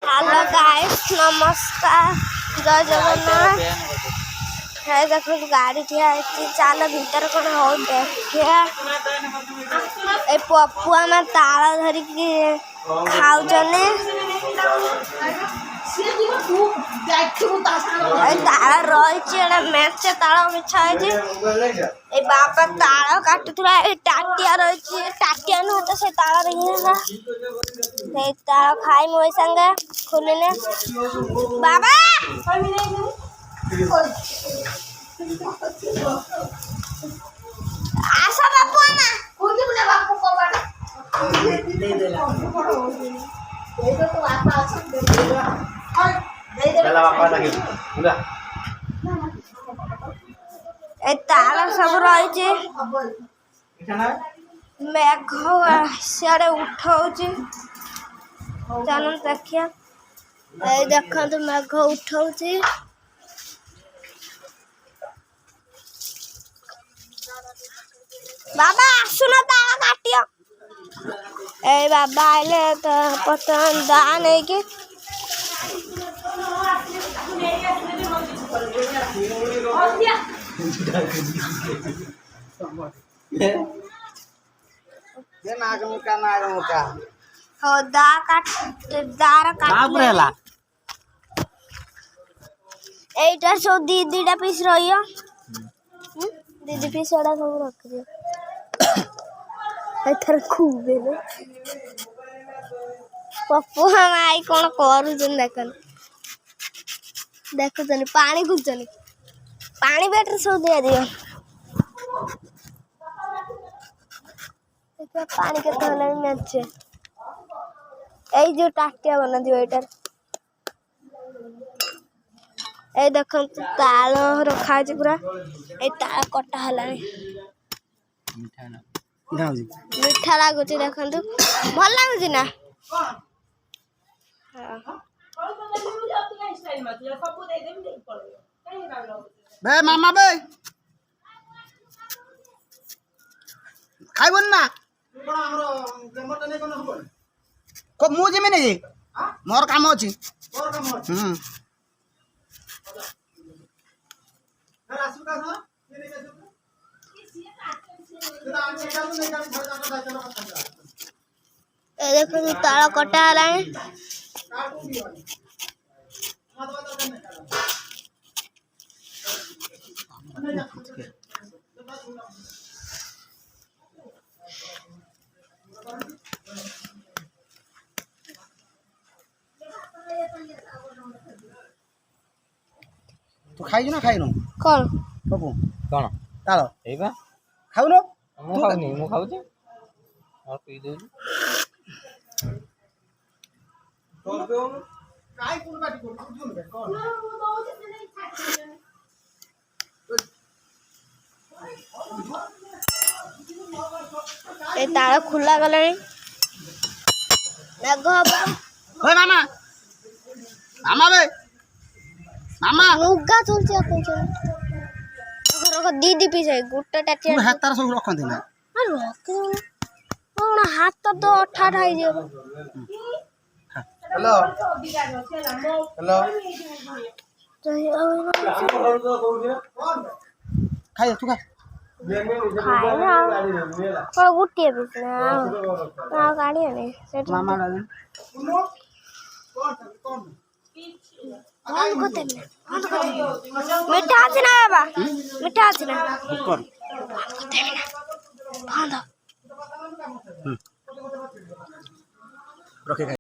hello guys नमस्कार जय जगन्नाथ है देखो गाड़ी ठिया चल भीतर कौन हो देखिए ए पपुआ में ताला धरिकी खाऊचने ताला रही मैच ताला बिछा ए बापा ताला काटुला टाटिया रही टाटिया नुह तो से ताला रही है ताला खाई मोई संगे खुलने बाबा आशा बापू ना कोई बोले बापू को बाटा दे दे तो बापा दे दे चला बापा लगे पूरा ए ताला सब रही छे मेघ सियाड़े उठाउची चलो देखिए देख तो मेघ उठाउची बाबा सुनो ताला काटियो ए बाबा आइले तो पतन दा नहीं के ये नागमुका हो दा काट दार काट बाबरेला एटा सो दीदीटा पीस रहियो दीदी पीस ओडा सब रख दियो एथर खूबे रे पप्पू हम आई कोन करू जन देखन देखो जन पानी गुजन पानी बेटर सो दे दियो देखो पानी के तले में अच्छे এই যে টাটিয়া বনা দিও এটার এই দেখুন তাল রখা আছে পুরা এই তাল কটা হলানি মিঠা লাগুছে দেখুন ভাল লাগুছে না বে মামা বে খাইবন না কোন আমরো জমটা নেই কোন হবো को मुझे में नहीं मोर काम अछि ए देखो ताला कटा हला तू खाइ ना खाइनो कौन बाबू कौन तालो एबा खाउनो मु खाउनी मु खाउची और पी दे तो काय कोन बाटी को बुझुन बे कोन ए ताला खुला गलानी मेघ हबो ओए मामा मामा बे मामा मुगा चलছে এখন রক দিদি পিছে গুটটা টাটিয়া तू हाथ तार सब रखन देना আর রক কোন হাত তো অঠা ঠাই যাব हेलो हेलो खाइ तू खा খাই না কোন গুটিয়ে পিছ না না গাড়ি আনে সেটা मामा डाल বন্ধ করতে না বন্ধ করতে মিঠা আছে না বাবা মিঠা আছে না कर বন্ধ रखे